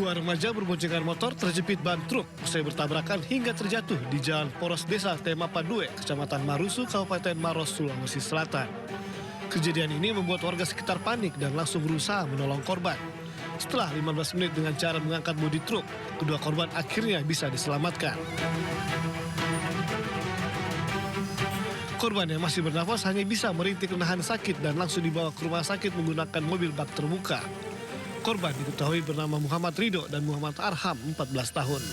Dua remaja berboncengan motor terjepit ban truk usai bertabrakan hingga terjatuh di Jalan Poros Desa Temapa Due, Kecamatan Marusu, Kabupaten Maros, Sulawesi Selatan. Kejadian ini membuat warga sekitar panik dan langsung berusaha menolong korban. Setelah 15 menit dengan cara mengangkat bodi truk, kedua korban akhirnya bisa diselamatkan. Korban yang masih bernafas hanya bisa merintik menahan sakit dan langsung dibawa ke rumah sakit menggunakan mobil bak terbuka. Korban diketahui bernama Muhammad Ridho dan Muhammad Arham, 14 tahun.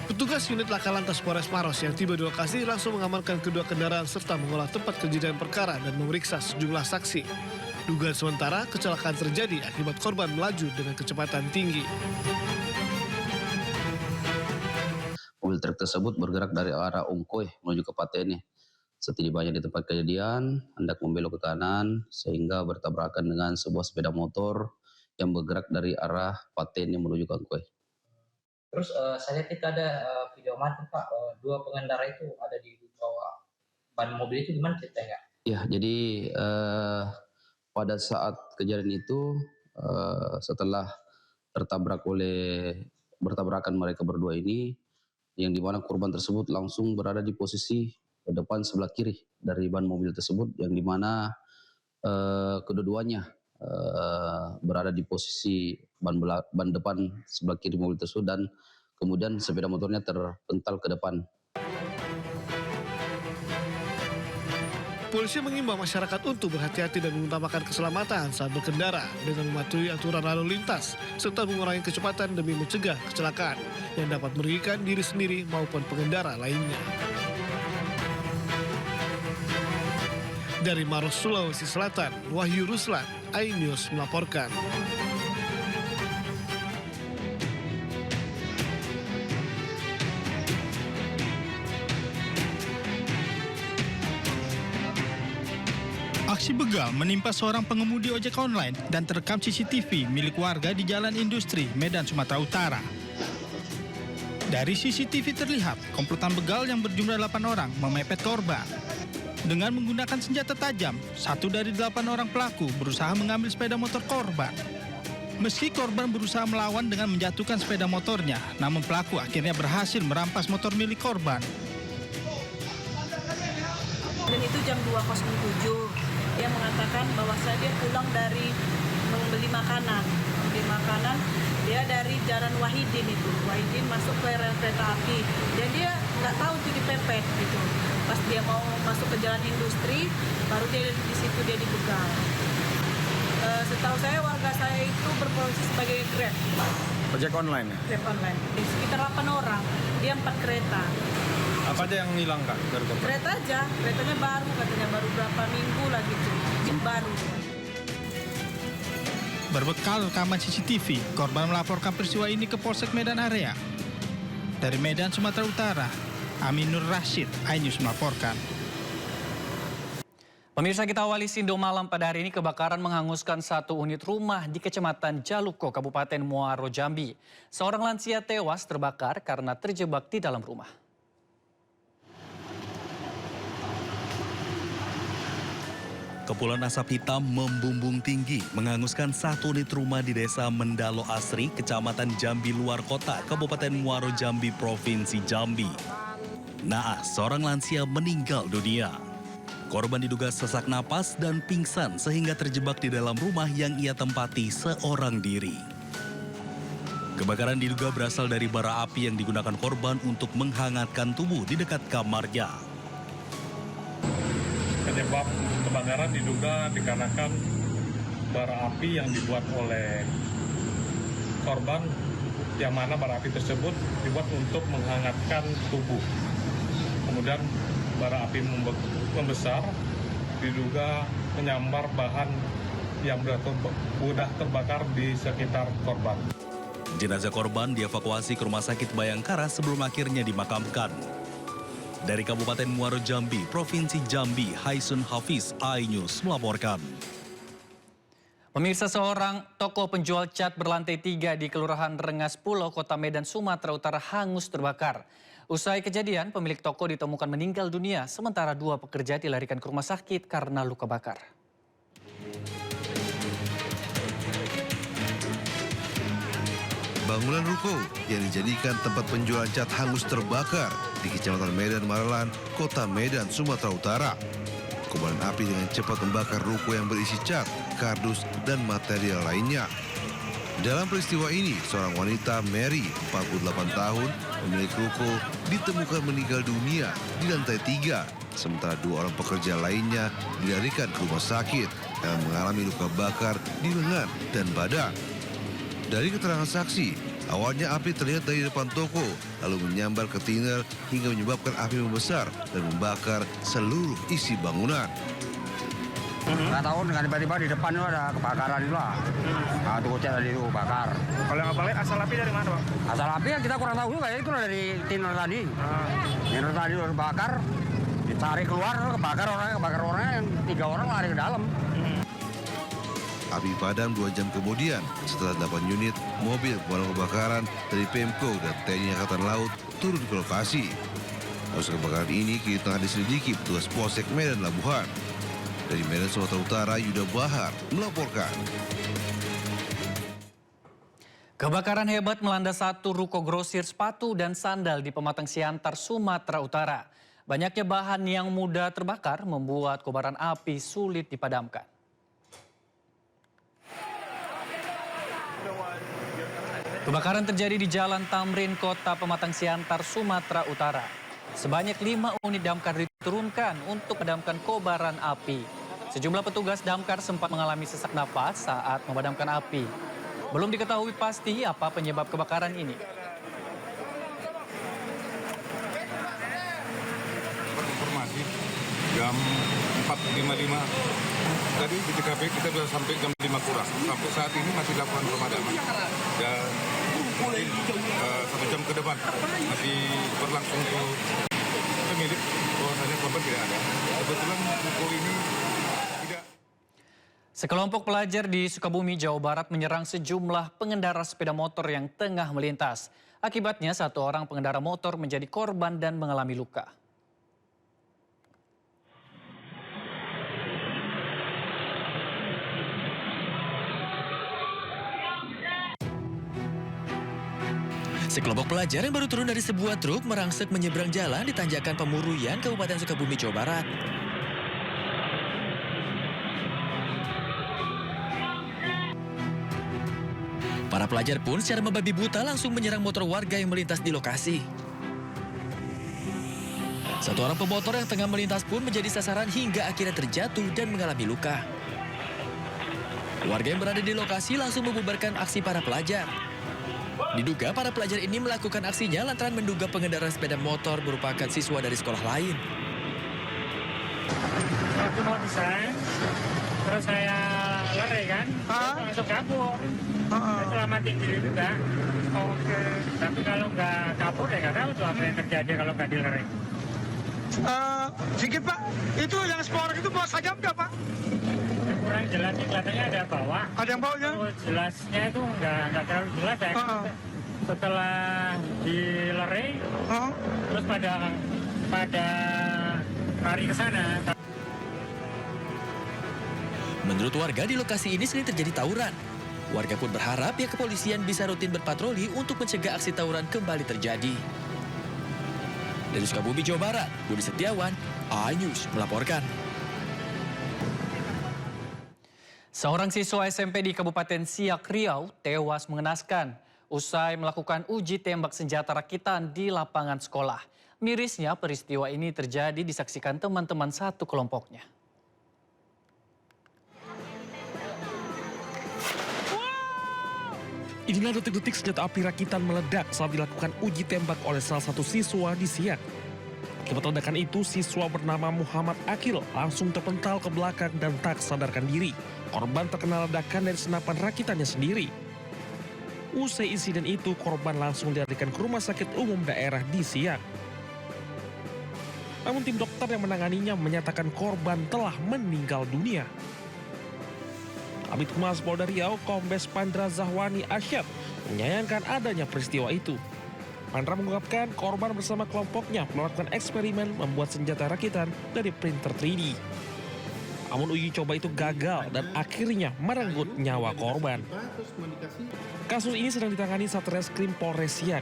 Petugas unit Laka Lantas Polres Maros yang tiba di lokasi langsung mengamankan kedua kendaraan serta mengolah tempat kejadian perkara dan memeriksa sejumlah saksi. Dugaan sementara kecelakaan terjadi akibat korban melaju dengan kecepatan tinggi. Mobil truk tersebut bergerak dari arah Ungkoy menuju ke Patene. Setibanya di tempat kejadian, hendak membelok ke kanan sehingga bertabrakan dengan sebuah sepeda motor yang bergerak dari arah Patene menuju ke Ungkoy. Terus saya lihat ada video amatir Pak, dua pengendara itu ada di bawah ban mobil itu, gimana ceritanya? Ya, jadi pada saat kejadian itu setelah bertabrakan mereka berdua ini, yang dimana korban tersebut langsung berada di posisi depan sebelah kiri dari ban mobil tersebut, yang dimana kedua-duanya berada di posisi ban depan sebelah kiri mobil tersebut, dan kemudian sepeda motornya terpental ke depan. Polisi mengimbau masyarakat untuk berhati-hati dan mengutamakan keselamatan saat berkendara dengan mematuhi aturan lalu lintas serta mengurangi kecepatan demi mencegah kecelakaan yang dapat merugikan diri sendiri maupun pengendara lainnya. Dari Maros, Sulawesi Selatan, Wahyu Ruslan, iNews melaporkan. Aksi begal menimpa seorang pengemudi ojek online dan terekam CCTV milik warga di Jalan Industri, Medan, Sumatera Utara. Dari CCTV terlihat komplotan begal yang berjumlah 8 orang memepet korban. Dengan menggunakan senjata tajam, 1 dari 8 orang pelaku berusaha mengambil sepeda motor korban. Meski korban berusaha melawan dengan menjatuhkan sepeda motornya, namun pelaku akhirnya berhasil merampas motor milik korban. Dan itu jam 2.07, dia mengatakan bahwa dia pulang dari membeli makanan. Dia dari Jalan Wahidin itu. Wahidin masuk ke rel kereta api. Dan dia nggak tahu itu dipepet gitu. Pas dia mau masuk ke Jalan Industri, baru dia di situ dia dibegal. Setahu saya warga saya itu berprofesi sebagai Grab. Ojek online ya? Grab online. Di sekitar 8 orang, dia 4 kereta. Apa aja yang hilang Kak? Kereta aja, keretanya baru katanya, baru berapa minggu lah gitu, baru. Berbekal rekaman CCTV, korban melaporkan peristiwa ini ke Polsek Medan Area. Dari Medan, Sumatera Utara, Aminur Rashid, iNews melaporkan. Pemirsa, kita awali Sindo Malam pada hari ini. Kebakaran menghanguskan 1 unit rumah di Kecamatan Jaluko, Kabupaten Muaro, Jambi. Seorang lansia tewas terbakar karena terjebak di dalam rumah. Kepulan asap hitam membumbung tinggi menghanguskan 1 unit rumah di Desa Mendalo Asri, Kecamatan Jambi Luar Kota, Kabupaten Muaro, Jambi, Provinsi Jambi. Naas, seorang lansia meninggal dunia. Korban diduga sesak napas dan pingsan sehingga terjebak di dalam rumah yang ia tempati seorang diri. Kebakaran diduga berasal dari bara api yang digunakan korban untuk menghangatkan tubuh di dekat kamarnya. Penyebab kebakaran diduga dikarenakan bara api yang dibuat oleh korban, yang mana bara api tersebut dibuat untuk menghangatkan tubuh. Kemudian bara api membesar, diduga menyambar bahan yang mudah terbakar di sekitar korban. Jenazah korban dievakuasi ke Rumah Sakit Bayangkara sebelum akhirnya dimakamkan. Dari Kabupaten Muaro, Jambi, Provinsi Jambi, Haisun Hafiz, iNews melaporkan. Pemirsa, seorang toko penjual cat berlantai 3 di Kelurahan Rengas Pulau, Kota Medan, Sumatera Utara hangus terbakar. Usai kejadian, pemilik toko ditemukan meninggal dunia, sementara 2 pekerja dilarikan ke rumah sakit karena luka bakar. bangunan ruko yang dijadikan tempat penjualan cat hangus terbakar di Kecamatan Medan Maralan, Kota Medan, Sumatera Utara. Kobaran api dengan cepat membakar ruko yang berisi cat, kardus, dan material lainnya. Dalam peristiwa ini, seorang wanita Mary, 48 tahun, pemilik ruko, ditemukan meninggal dunia di lantai 3, sementara 2 orang pekerja lainnya dilarikan ke rumah sakit yang mengalami luka bakar di lengan dan badan. Dari keterangan saksi, awalnya api terlihat dari depan toko, lalu menyambar ke tiner hingga menyebabkan api membesar dan membakar seluruh isi bangunan. Nggak tahu, dengan tiba-tiba di depan itu ada kebakaran itu lah. Nah, toko cat tadi itu bakar. Kalau yang balik asal api dari mana, Bang? Asal api ya kita kurang tahu juga, ya itu dari tiner tadi. Tiner tadi udah bakar, dicari keluar, kebakar orangnya yang 3 orang lari ke dalam. Api padam 2 jam kemudian setelah 8 unit mobil pemadam kebakaran dari Pemko dan TNI Angkatan Laut turun ke lokasi. Kasus kebakaran ini kini tengah diselidiki petugas Polsek Medan Labuhan. Dari Medan, Sumatera Utara, Yuda Bahar melaporkan. Kebakaran hebat melanda satu ruko grosir sepatu dan sandal di Pematang Siantar, Sumatera Utara. Banyaknya bahan yang mudah terbakar membuat kobaran api sulit dipadamkan. Kebakaran terjadi di Jalan Tamrin, Kota Pematang Siantar, Sumatera Utara. Sebanyak 5 unit damkar diturunkan untuk memadamkan kobaran api. Sejumlah petugas damkar sempat mengalami sesak napas saat memadamkan api. Belum diketahui pasti apa penyebab kebakaran ini. Informasi jam 4.55 tadi di TKP kita sudah sampai jam 5 kurang. Sampai saat ini masih dilakukan pemadaman. Dan mungkin 1 jam ke depan masih berlangsung untuk pemilik bahwasanya korban tidak ada. Kebetulan ruko ini tidak. Sekelompok pelajar di Sukabumi, Jawa Barat menyerang sejumlah pengendara sepeda motor yang tengah melintas. Akibatnya 1 orang pengendara motor menjadi korban dan mengalami luka. Sekelompok pelajar yang baru turun dari sebuah truk merangsek menyeberang jalan di tanjakan Pemuruyan, Kabupaten Sukabumi, Jawa Barat. Para pelajar pun secara membabi buta langsung menyerang motor warga yang melintas di lokasi. 1 orang pemotor yang tengah melintas pun menjadi sasaran hingga akhirnya terjatuh dan mengalami luka. Warga yang berada di lokasi langsung membubarkan aksi para pelajar. Diduga para pelajar ini melakukan aksinya lantaran menduga pengendara sepeda motor merupakan siswa dari sekolah lain. Aku mau desain, terus saya lari kan, langsung kabur. Selamatin diri juga. Oke. Tapi kalau nggak kabur ya nggak tahu tuh apa yang terjadi kalau nggak dilari. Sedikit Pak, itu yang sport itu bawa sajam nggak Pak? Kurang jelas nih, kelihatannya ada bawah. Ada yang bawahnya? Jelasnya itu nggak terlalu jelas ya. Setelah dilerai, terus pada lari ke sana. Menurut warga di lokasi ini sering terjadi tawuran. Warga pun berharap pihak kepolisian bisa rutin berpatroli untuk mencegah aksi tawuran kembali terjadi. Dari Sukabumi, Jawa Barat, Budi Setiawan, iNews melaporkan. Seorang siswa SMP di Kabupaten Siak, Riau tewas mengenaskan usai melakukan uji tembak senjata rakitan di lapangan sekolah. Mirisnya peristiwa ini terjadi disaksikan teman-teman satu kelompoknya. Inilah detik-detik senjata api rakitan meledak saat dilakukan uji tembak oleh salah satu siswa di Siak. Akibat ledakan itu, siswa bernama Muhammad Akil langsung terpental ke belakang dan tak sadarkan diri. Korban terkena ledakan dari senapan rakitannya sendiri. Usai insiden itu, korban langsung dilarikan ke rumah sakit umum daerah di Siak. Namun tim dokter yang menanganinya menyatakan korban telah meninggal dunia. Kabid Humas Polda Riau, Kombes Pandra Zahwani Asyad, menyayangkan adanya peristiwa itu. Pandra mengungkapkan korban bersama kelompoknya melakukan eksperimen membuat senjata rakitan dari printer 3D. Namun uji coba itu gagal dan akhirnya merenggut nyawa korban. Kasus ini sedang ditangani Satreskrim Polres Siak.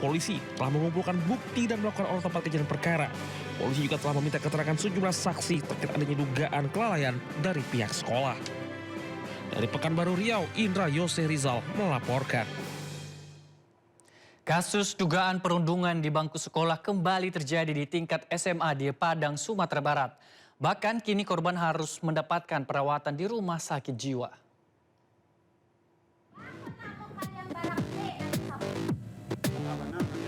Polisi telah mengumpulkan bukti dan melakukan olah tempat kejadian perkara. Polisi juga telah meminta keterangan sejumlah saksi terkait adanya dugaan kelalaian dari pihak sekolah. Dari Pekanbaru Riau, Indra Yose Rizal melaporkan. Kasus dugaan perundungan di bangku sekolah kembali terjadi di tingkat SMA di Padang, Sumatera Barat. Bahkan kini korban harus mendapatkan perawatan di rumah sakit jiwa.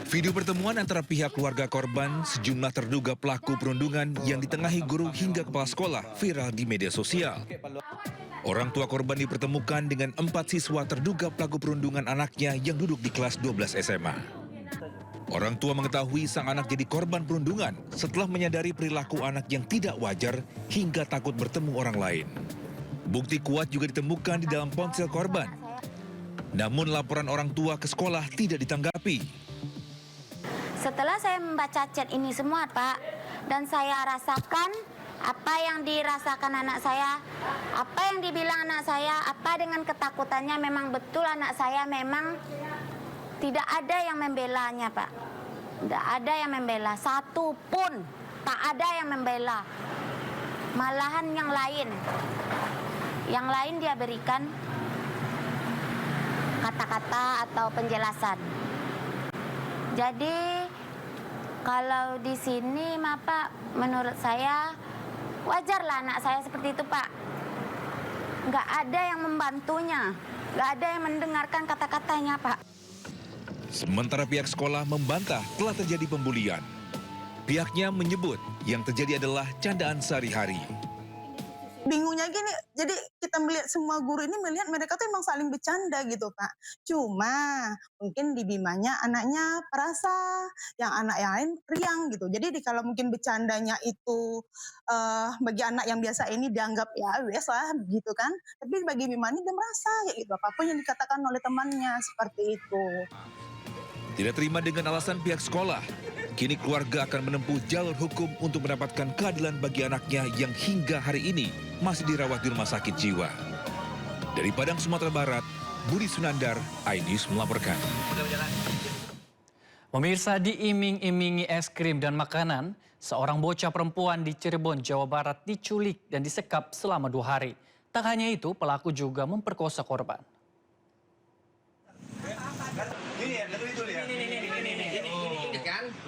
Video pertemuan antara pihak keluarga korban, sejumlah terduga pelaku perundungan yang ditengahi guru hingga kepala sekolah viral di media sosial. Orang tua korban dipertemukan dengan 4 siswa terduga pelaku perundungan anaknya yang duduk di kelas 12 SMA. Orang tua mengetahui sang anak jadi korban perundungan setelah menyadari perilaku anak yang tidak wajar hingga takut bertemu orang lain. Bukti kuat juga ditemukan di dalam ponsel korban. Namun laporan orang tua ke sekolah tidak ditanggapi. Setelah saya membaca chat ini semua, Pak, dan saya rasakan apa yang dirasakan anak saya, apa yang dibilang anak saya, apa dengan ketakutannya, memang betul anak saya memang tidak ada yang membelanya, Pak. Tidak ada yang membela, satu pun tak ada yang membela. Malahan yang lain dia berikan kata-kata atau penjelasan. Jadi kalau di sini, Pak, menurut saya wajarlah anak saya seperti itu, Pak. Nggak ada yang membantunya, nggak ada yang mendengarkan kata-katanya, Pak. Sementara pihak sekolah membantah telah terjadi pembulian. Pihaknya menyebut yang terjadi adalah candaan sehari-hari. Bingungnya gini, jadi kita melihat semua guru ini melihat mereka tuh emang saling bercanda gitu, Pak. Cuma mungkin di Bimanya anaknya perasa, yang anak yang lain riang gitu. Jadi kalau mungkin bercandanya itu bagi anak yang biasa ini dianggap ya wes lah gitu kan. Tapi bagi Bima ini dia merasa kayak gitu, apapun yang dikatakan oleh temannya seperti itu. Tidak terima dengan alasan pihak sekolah, kini keluarga akan menempuh jalur hukum untuk mendapatkan keadilan bagi anaknya yang hingga hari ini masih dirawat di rumah sakit jiwa. Dari Padang, Sumatera Barat, Budi Sunandar, iNews melaporkan. Pemirsa, diiming-imingi es krim dan makanan, seorang bocah perempuan di Cirebon, Jawa Barat diculik dan disekap selama 2 hari. Tak hanya itu, pelaku juga memperkosa korban.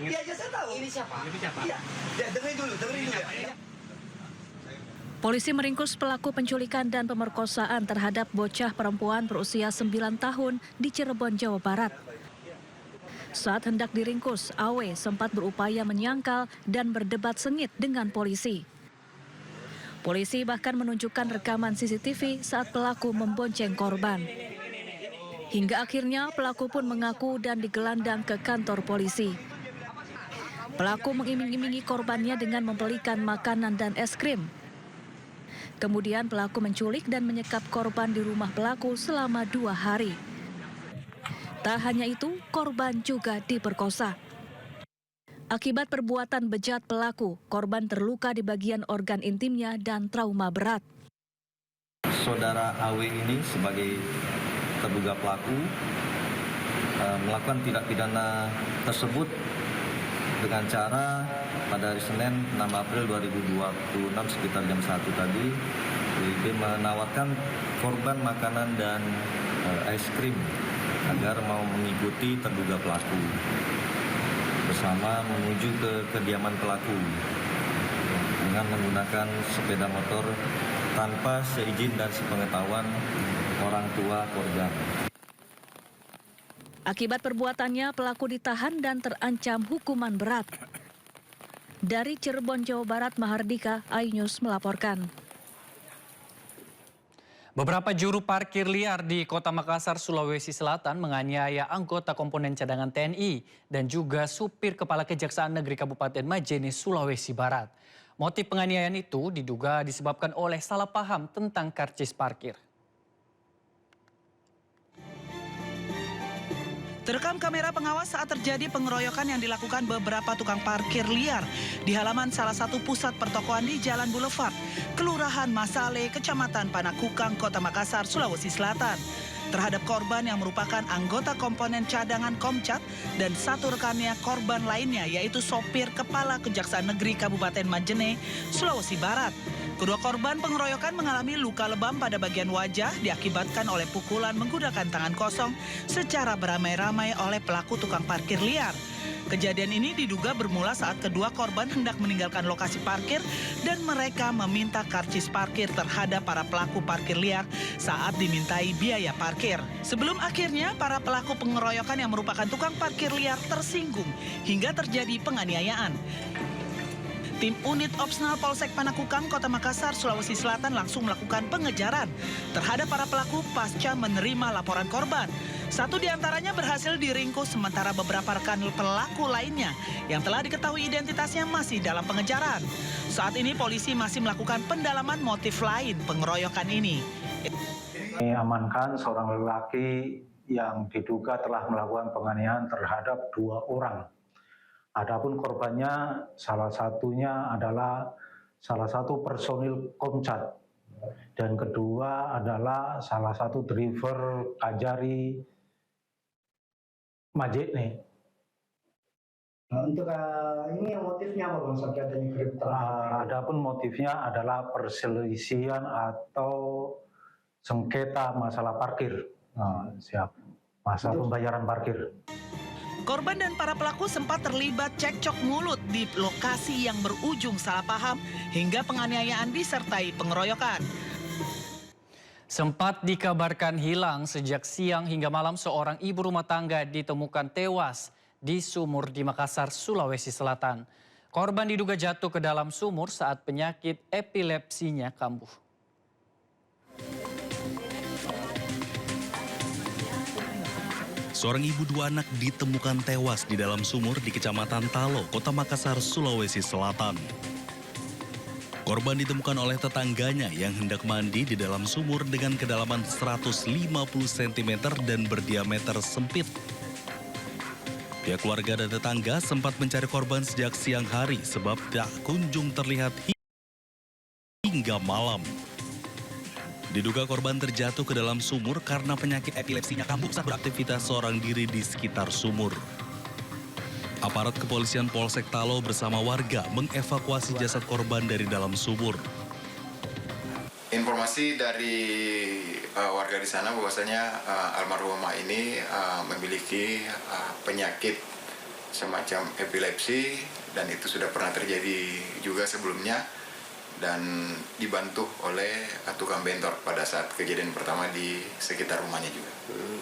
Iya, saya tahu. Ini siapa? Iya. Ya, dengerin dulu ya. Polisi meringkus pelaku penculikan dan pemerkosaan terhadap bocah perempuan berusia 9 tahun di Cirebon, Jawa Barat. Saat hendak diringkus, Awe sempat berupaya menyangkal dan berdebat sengit dengan polisi. Polisi bahkan menunjukkan rekaman CCTV saat pelaku membonceng korban. Hingga akhirnya pelaku pun mengaku dan digelandang ke kantor polisi. Pelaku mengiming-imingi korbannya dengan membelikan makanan dan es krim. Kemudian pelaku menculik dan menyekap korban di rumah pelaku selama 2 hari. Tak hanya itu, korban juga diperkosa. Akibat perbuatan bejat pelaku, korban terluka di bagian organ intimnya dan trauma berat. Saudara Awe ini sebagai terduga pelaku melakukan tindak pidana tersebut dengan cara pada hari Senin 6 April 2026 sekitar jam 1 tadi, dia menawarkan korban makanan dan es krim agar mau mengikuti terduga pelaku bersama menuju ke kediaman pelaku dengan menggunakan sepeda motor tanpa seizin dan sepengetahuan orang tua korban. Akibat perbuatannya, pelaku ditahan dan terancam hukuman berat. Dari Cirebon, Jawa Barat, Mahardika, iNews melaporkan. Beberapa juru parkir liar di Kota Makassar, Sulawesi Selatan menganiaya anggota komponen cadangan TNI dan juga supir Kepala Kejaksaan Negeri Kabupaten Majene, Sulawesi Barat. Motif penganiayaan itu diduga disebabkan oleh salah paham tentang karcis parkir. Terkait terekam kamera pengawas saat terjadi pengeroyokan yang dilakukan beberapa tukang parkir liar di halaman salah satu pusat pertokoan di Jalan Boulevard, Kelurahan Masale, Kecamatan Panakukang, Kota Makassar, Sulawesi Selatan. Terhadap korban yang merupakan anggota komponen cadangan Komcat dan satu rekannya korban lainnya, yaitu sopir kepala Kejaksaan Negeri Kabupaten Majene, Sulawesi Barat. Kedua korban pengeroyokan mengalami luka lebam pada bagian wajah diakibatkan oleh pukulan menggunakan tangan kosong secara beramai-ramai oleh pelaku tukang parkir liar. Kejadian ini diduga bermula saat kedua korban hendak meninggalkan lokasi parkir dan mereka meminta karcis parkir terhadap para pelaku parkir liar saat dimintai biaya parkir. Sebelum akhirnya para pelaku pengeroyokan yang merupakan tukang parkir liar tersinggung hingga terjadi penganiayaan. Tim Unit Opsnal Polsek Panakukang, Kota Makassar, Sulawesi Selatan langsung melakukan pengejaran terhadap para pelaku pasca menerima laporan korban. Satu di antaranya berhasil diringkus sementara beberapa rekan pelaku lainnya yang telah diketahui identitasnya masih dalam pengejaran. Saat ini polisi masih melakukan pendalaman motif lain pengeroyokan ini. Amankan seorang lelaki yang diduga telah melakukan penganiayaan terhadap 2 orang. Adapun korbannya salah satunya adalah salah satu personil Komcat dan kedua adalah salah satu driver Kajari Majene. Nah, untuk ini motifnya apa Bang sampai adanya keributan? Adapun motifnya adalah perselisihan atau sengketa masalah parkir. Masalah pembayaran parkir. Korban dan para pelaku sempat terlibat cekcok mulut di lokasi yang berujung salah paham hingga penganiayaan disertai pengeroyokan. Sempat dikabarkan hilang sejak siang hingga malam seorang ibu rumah tangga ditemukan tewas di sumur di Makassar, Sulawesi Selatan. Korban diduga jatuh ke dalam sumur saat penyakit epilepsinya kambuh. Seorang ibu 2 anak ditemukan tewas di dalam sumur di Kecamatan Talo, Kota Makassar, Sulawesi Selatan. Korban ditemukan oleh tetangganya yang hendak mandi di dalam sumur dengan kedalaman 150 cm dan berdiameter sempit. Pihak keluarga dan tetangga sempat mencari korban sejak siang hari sebab tak kunjung terlihat hingga malam. Diduga korban terjatuh ke dalam sumur karena penyakit epilepsinya kambuh saat beraktivitas seorang diri di sekitar sumur. Aparat kepolisian Polsek Talo bersama warga mengevakuasi jasad korban dari dalam sumur. Informasi dari warga di sana bahwasanya almarhumah ini memiliki penyakit semacam epilepsi dan itu sudah pernah terjadi juga sebelumnya. Dan dibantu oleh tukang bentor pada saat kejadian pertama di sekitar rumahnya juga.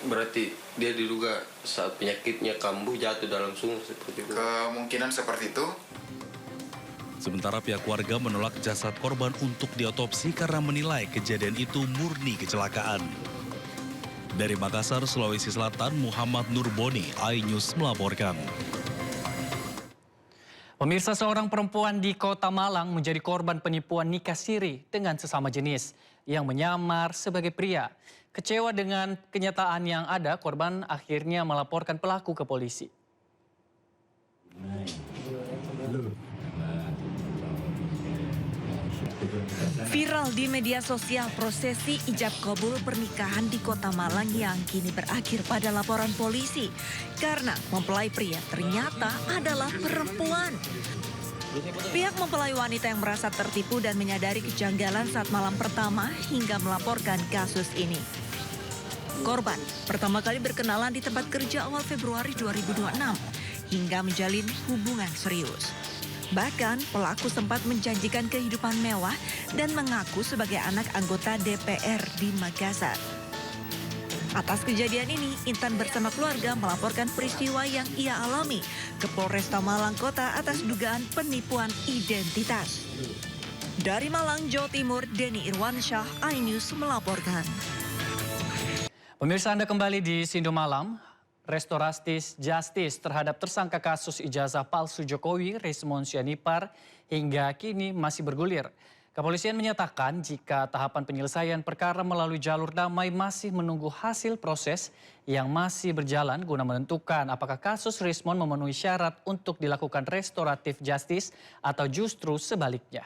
Berarti dia diduga saat penyakitnya kambuh jatuh dalam sumur seperti itu? Kemungkinan seperti itu. Sementara pihak warga menolak jasad korban untuk diotopsi karena menilai kejadian itu murni kecelakaan. Dari Makassar, Sulawesi Selatan, Muhammad Nurboni, iNews melaporkan. Pemirsa, seorang perempuan di Kota Malang menjadi korban penipuan nikah siri dengan sesama jenis yang menyamar sebagai pria. Kecewa dengan kenyataan yang ada, korban akhirnya melaporkan pelaku ke polisi. Viral di media sosial prosesi ijab kabul pernikahan di Kota Malang yang kini berakhir pada laporan polisi karena mempelai pria ternyata adalah perempuan. Pihak mempelai wanita yang merasa tertipu dan menyadari kejanggalan saat malam pertama hingga melaporkan kasus ini. Korban pertama kali berkenalan di tempat kerja awal Februari 2026 hingga menjalin hubungan serius. Bahkan pelaku sempat menjanjikan kehidupan mewah dan mengaku sebagai anak anggota DPR di Makassar. Atas kejadian ini, Intan bersama keluarga melaporkan peristiwa yang ia alami ke Polresta Malang Kota atas dugaan penipuan identitas. Dari Malang, Jawa Timur, Denny Irwansyah, iNews melaporkan. Pemirsa, Anda kembali di Sindo Malam. Restoratif Justice terhadap tersangka kasus ijazah palsu Jokowi, Resmond Sianipar, hingga kini masih bergulir. Kepolisian menyatakan jika tahapan penyelesaian perkara melalui jalur damai masih menunggu hasil proses yang masih berjalan guna menentukan apakah kasus Rismon memenuhi syarat untuk dilakukan restoratif justice atau justru sebaliknya.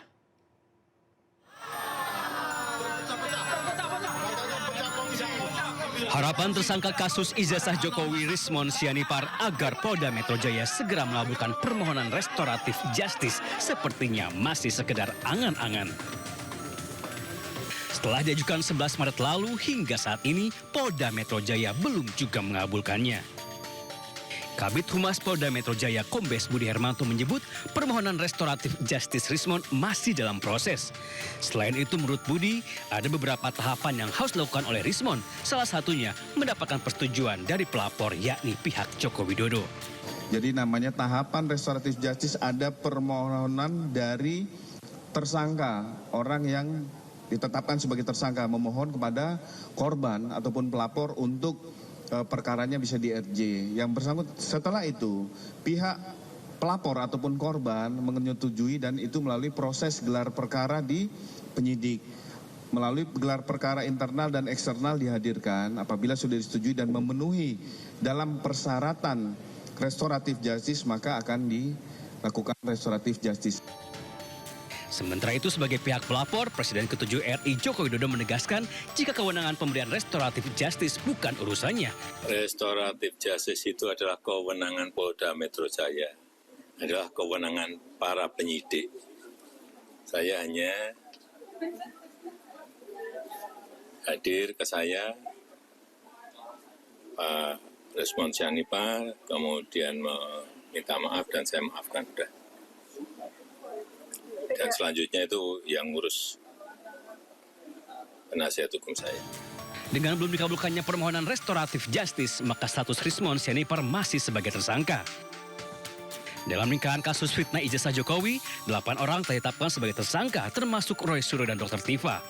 Harapan tersangka kasus ijazah Jokowi Rismon Sianipar agar Polda Metro Jaya segera mengabulkan permohonan restoratif justice sepertinya masih sekedar angan-angan. Setelah diajukan 11 Maret lalu hingga saat ini Polda Metro Jaya belum juga mengabulkannya. Kabid Humas Polda Metro Jaya Kombes Budi Hermanto menyebut permohonan restoratif justice Rismon masih dalam proses. Selain itu menurut Budi, ada beberapa tahapan yang harus dilakukan oleh Rismon. Salah satunya mendapatkan persetujuan dari pelapor yakni pihak Joko Widodo. Jadi namanya tahapan restoratif justice ada permohonan dari tersangka, orang yang ditetapkan sebagai tersangka memohon kepada korban ataupun pelapor untuk perkaranya bisa di RJ. Yang bersangkutan setelah itu pihak pelapor ataupun korban menyetujui dan itu melalui proses gelar perkara di penyidik. Melalui gelar perkara internal dan eksternal dihadirkan apabila sudah disetujui dan memenuhi dalam persyaratan restoratif justice maka akan dilakukan restoratif justice. Sementara itu sebagai pihak pelapor, Presiden ke-7 RI Joko Widodo menegaskan jika kewenangan pemberian restoratif justice bukan urusannya. Restoratif justice itu adalah kewenangan Polda Metro Jaya, adalah kewenangan para penyidik. Saya hanya hadir ke saya, Pak Rismon Sianipar, kemudian meminta maaf dan saya maafkan sudah. Dan selanjutnya itu yang ngurus penasihat hukum saya. Dengan belum dikabulkannya permohonan restoratif justice, maka status Rismon Sianipar masih sebagai tersangka. Dalam lingkaran kasus fitnah ijazah Jokowi, 8 orang ditetapkan sebagai tersangka, termasuk Roy Suryo dan Dr. Tifa.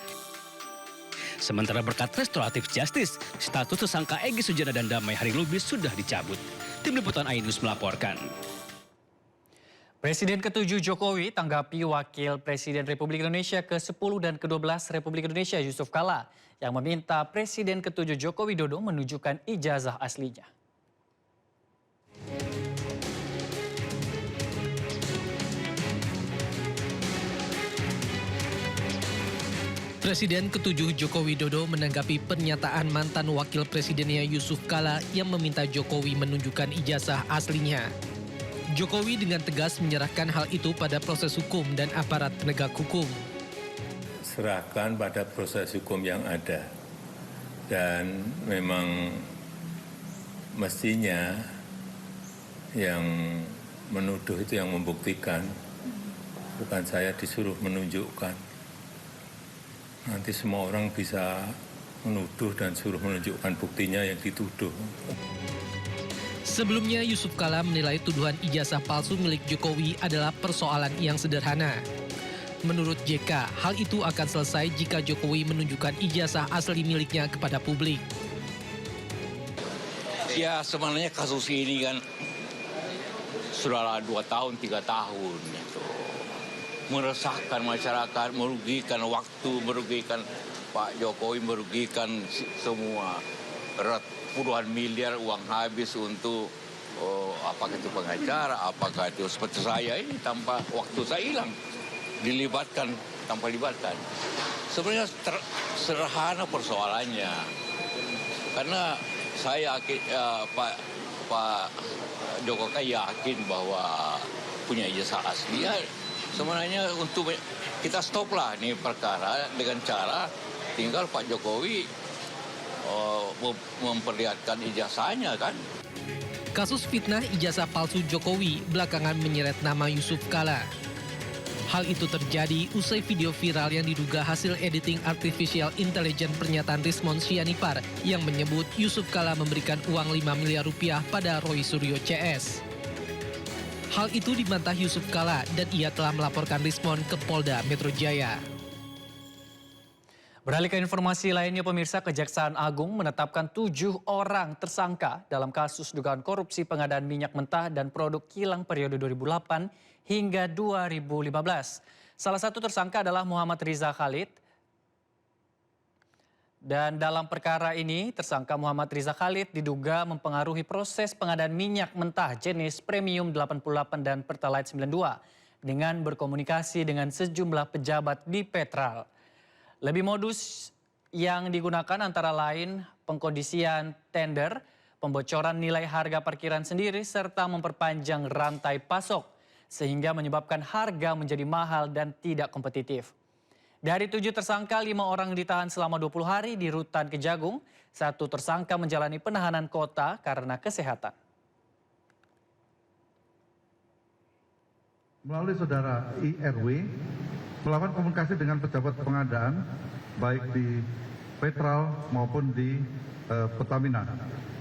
Sementara berkat restoratif justice, status tersangka Egy Sujana dan Damai Hari Lubis sudah dicabut. Tim Liputan iNews melaporkan. Presiden ke-7 Jokowi tanggapi Wakil Presiden Republik Indonesia ke-10 dan ke-12 Republik Indonesia Yusuf Kala yang meminta Presiden ke-7 Joko Widodo menunjukkan ijazah aslinya. Presiden ke-7 Joko Widodo menanggapi pernyataan mantan Wakil Presidennya Yusuf Kala yang meminta Jokowi menunjukkan ijazah aslinya. Jokowi dengan tegas menyerahkan hal itu pada proses hukum dan aparat penegak hukum. Serahkan pada proses hukum yang ada. Dan memang mestinya yang menuduh itu yang membuktikan. Bukan saya disuruh menunjukkan. Nanti semua orang bisa menuduh dan suruh menunjukkan buktinya yang dituduh. Sebelumnya Yusuf Kala menilai tuduhan ijazah palsu milik Jokowi adalah persoalan yang sederhana. Menurut JK, hal itu akan selesai jika Jokowi menunjukkan ijazah asli miliknya kepada publik. Ya sebenarnya kasus ini kan sudah 2 tahun, 3 tahun. Gitu. Meresahkan masyarakat, merugikan waktu, merugikan Pak Jokowi, merugikan semua. Puluhan miliar uang habis untuk apakah itu pengacara, apakah itu seperti saya ini tanpa waktu saya hilang. Dilibatkan, tanpa libatkan. Sebenarnya sederhana persoalannya. Karena saya Pak Jokowi yakin bahwa punya ijazah asli. Ya, sebenarnya untuk kita stoplah nih perkara dengan cara tinggal Pak Jokowi memperlihatkan ijazahnya kan. Kasus fitnah ijazah palsu Jokowi belakangan menyeret nama Yusuf Kala. Hal itu terjadi usai video viral yang diduga hasil editing artificial intelligence pernyataan Rismon Sianipar yang menyebut Yusuf Kala memberikan uang 5 miliar rupiah pada Roy Suryo CS. Hal itu dibantah Yusuf Kala dan ia telah melaporkan Rismon ke Polda Metro Jaya. Beralih ke informasi lainnya, pemirsa, Kejaksaan Agung menetapkan 7 orang tersangka dalam kasus dugaan korupsi pengadaan minyak mentah dan produk kilang periode 2008 hingga 2015. Salah satu tersangka adalah Muhammad Riza Khalid. Dan dalam perkara ini, tersangka Muhammad Riza Khalid diduga mempengaruhi proses pengadaan minyak mentah jenis Premium 88 dan Pertalite 92 dengan berkomunikasi dengan sejumlah pejabat di Petral. Lebih modus yang digunakan antara lain pengkondisian tender, pembocoran nilai harga parkiran sendiri, serta memperpanjang rantai pasok, sehingga menyebabkan harga menjadi mahal dan tidak kompetitif. Dari 7 tersangka, 5 orang ditahan selama 20 hari di Rutan Kejagung. 1 tersangka menjalani penahanan kota karena kesehatan. Melalui saudara IRW, melakukan komunikasi dengan pejabat pengadaan, baik di Petral maupun di Pertamina.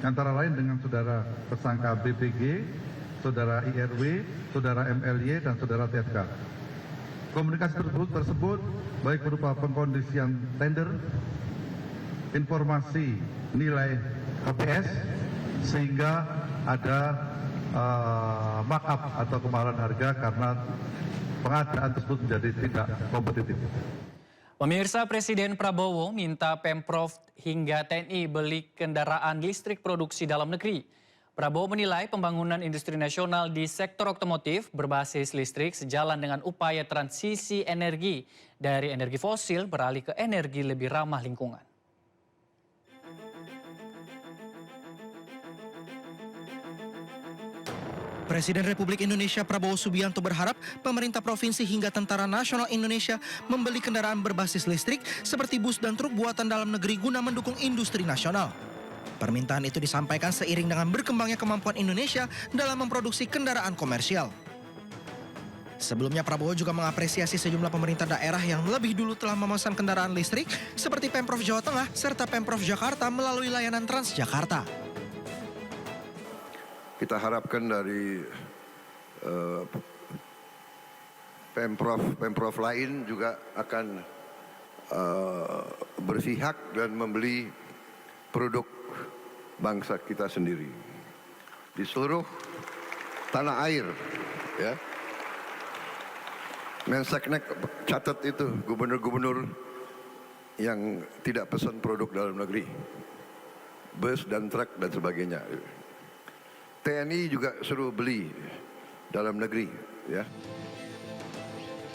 Antara lain dengan saudara tersangka BPG, saudara IRW, saudara MLY, dan saudara TSK. Komunikasi tersebut baik berupa pengkondisian tender, informasi nilai HPS, sehingga ada markup atau kemahalan harga karena pengadaan tersebut menjadi tidak kompetitif. Pemirsa, Presiden Prabowo minta Pemprov hingga TNI beli kendaraan listrik produksi dalam negeri. Prabowo menilai pembangunan industri nasional di sektor otomotif berbasis listrik sejalan dengan upaya transisi energi dari energi fosil beralih ke energi lebih ramah lingkungan. Presiden Republik Indonesia Prabowo Subianto berharap pemerintah provinsi hingga Tentara Nasional Indonesia membeli kendaraan berbasis listrik seperti bus dan truk buatan dalam negeri guna mendukung industri nasional. Permintaan itu disampaikan seiring dengan berkembangnya kemampuan Indonesia dalam memproduksi kendaraan komersial. Sebelumnya Prabowo juga mengapresiasi sejumlah pemerintah daerah yang lebih dulu telah memesan kendaraan listrik seperti Pemprov Jawa Tengah serta Pemprov Jakarta melalui layanan Transjakarta. Kita harapkan dari Pemprov lain juga akan berpihak dan membeli produk bangsa kita sendiri di seluruh tanah air, ya. Menseknek catat itu gubernur-gubernur yang tidak pesan produk dalam negeri, bus dan truk dan sebagainya. TNI juga suruh beli dalam negeri, ya.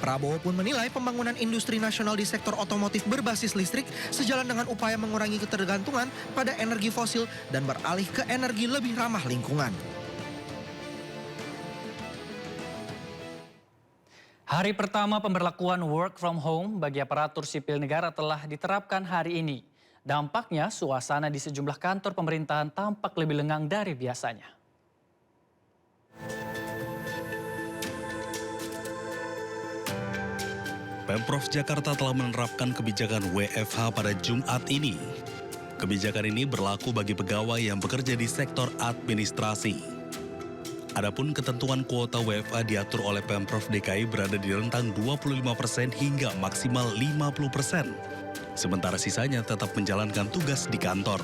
Prabowo pun menilai pembangunan industri nasional di sektor otomotif berbasis listrik sejalan dengan upaya mengurangi ketergantungan pada energi fosil dan beralih ke energi lebih ramah lingkungan. Hari pertama pemberlakuan work from home bagi aparatur sipil negara telah diterapkan hari ini. Dampaknya suasana di sejumlah kantor pemerintahan tampak lebih lengang dari biasanya. Pemprov Jakarta telah menerapkan kebijakan WFH pada Jumat ini. Kebijakan ini berlaku bagi pegawai yang bekerja di sektor administrasi. Adapun ketentuan kuota WFH diatur oleh Pemprov DKI berada di rentang 25% hingga maksimal 50%. Sementara sisanya tetap menjalankan tugas di kantor.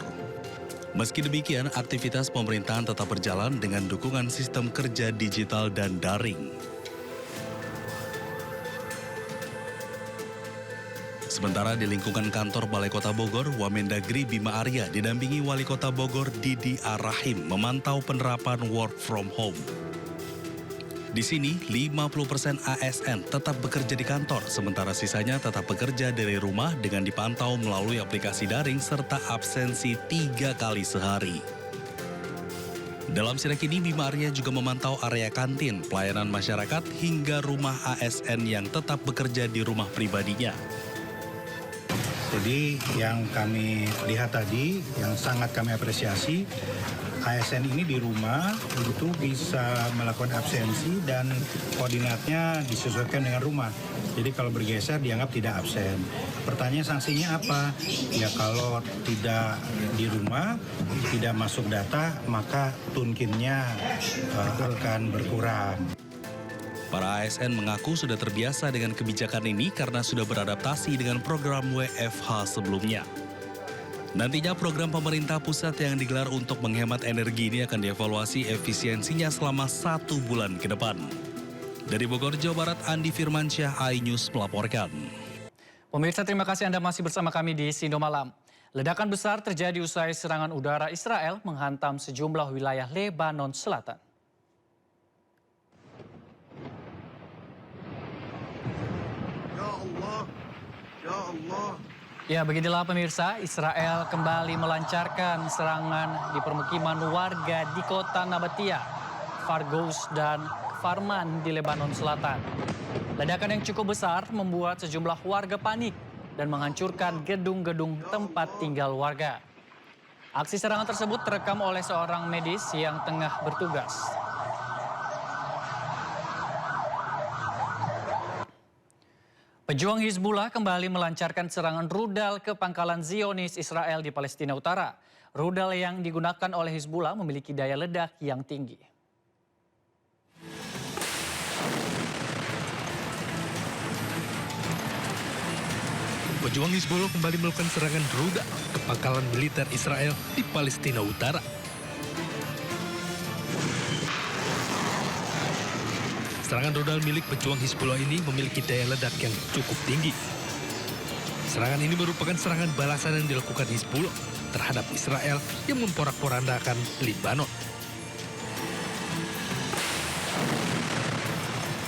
Meski demikian, aktivitas pemerintahan tetap berjalan dengan dukungan sistem kerja digital dan daring. Sementara di lingkungan kantor Balai Kota Bogor, Wamendagri Bima Arya didampingi Wali Kota Bogor Didi Ar-Rahim memantau penerapan work from home. Di sini, 50% ASN tetap bekerja di kantor, sementara sisanya tetap bekerja dari rumah dengan dipantau melalui aplikasi daring serta absensi 3 kali sehari. Dalam sidak ini, Bima Arya juga memantau area kantin, pelayanan masyarakat, hingga rumah ASN yang tetap bekerja di rumah pribadinya. Jadi yang kami lihat tadi, yang sangat kami apresiasi, ASN ini di rumah itu bisa melakukan absensi dan koordinatnya disesuaikan dengan rumah. Jadi kalau bergeser dianggap tidak absen. Pertanyaan sanksinya apa? Ya kalau tidak di rumah, tidak masuk data, maka tunkinnya akan berkurang. Para ASN mengaku sudah terbiasa dengan kebijakan ini karena sudah beradaptasi dengan program WFH sebelumnya. Nantinya program pemerintah pusat yang digelar untuk menghemat energi ini akan dievaluasi efisiensinya selama 1 bulan ke depan. Dari Bogor, Jawa Barat, Andi Firmansyah, iNews melaporkan. Pemirsa, terima kasih Anda masih bersama kami di Sindo Malam. Ledakan besar terjadi usai serangan udara Israel menghantam sejumlah wilayah Lebanon Selatan. Ya Allah, ya Allah. Ya, beginilah pemirsa, Israel kembali melancarkan serangan di permukiman warga di kota Nabatia, Fargous, dan Farman di Lebanon Selatan. Ledakan yang cukup besar membuat sejumlah warga panik dan menghancurkan gedung-gedung tempat tinggal warga. Aksi serangan tersebut terekam oleh seorang medis yang tengah bertugas. Pejuang Hizbullah kembali melancarkan serangan rudal ke pangkalan Zionis Israel di Palestina Utara. Rudal yang digunakan oleh Hizbullah memiliki daya ledak yang tinggi. Pejuang Hizbullah kembali melakukan serangan rudal ke pangkalan militer Israel di Palestina Utara. Serangan rudal milik pejuang Hizbullah ini memiliki daya ledak yang cukup tinggi. Serangan ini merupakan serangan balasan yang dilakukan Hizbullah terhadap Israel yang memporak-porandakan Lebanon.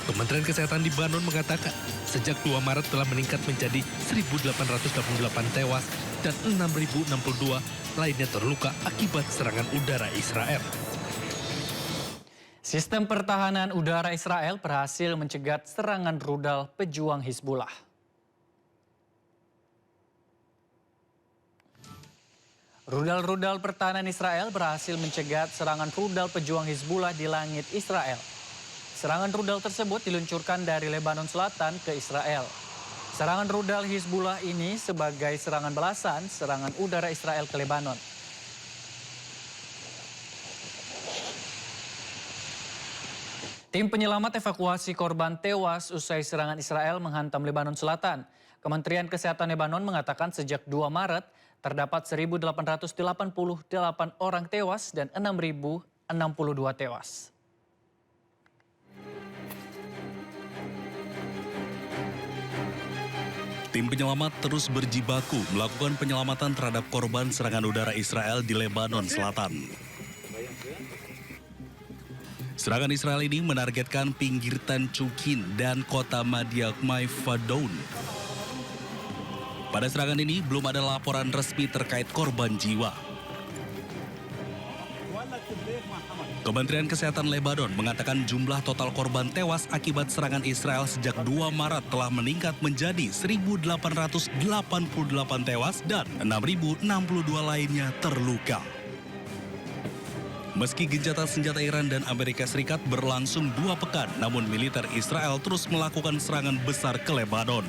Kementerian Kesehatan Lebanon mengatakan sejak 2 Maret telah meningkat menjadi 1.888 tewas dan 6.062 lainnya terluka akibat serangan udara Israel. Sistem pertahanan udara Israel berhasil mencegat serangan rudal pejuang Hizbullah. Rudal-rudal pertahanan Israel berhasil mencegat serangan rudal pejuang Hizbullah di langit Israel. Serangan rudal tersebut diluncurkan dari Lebanon Selatan ke Israel. Serangan rudal Hizbullah ini sebagai serangan balasan serangan udara Israel ke Lebanon. Tim penyelamat evakuasi korban tewas usai serangan Israel menghantam Lebanon Selatan. Kementerian Kesehatan Lebanon mengatakan sejak 2 Maret terdapat 1.888 orang tewas dan 6.062 tewas. Tim penyelamat terus berjibaku melakukan penyelamatan terhadap korban serangan udara Israel di Lebanon Selatan. Serangan Israel ini menargetkan pinggir Tancukin dan kota Madiakmai Fadoun. Pada serangan ini belum ada laporan resmi terkait korban jiwa. Kementerian Kesehatan Lebanon mengatakan jumlah total korban tewas akibat serangan Israel sejak 2 Maret telah meningkat menjadi 1.888 tewas dan 6.062 lainnya terluka. Meski gencatan senjata Iran dan Amerika Serikat berlangsung 2 pekan, namun militer Israel terus melakukan serangan besar ke Lebanon.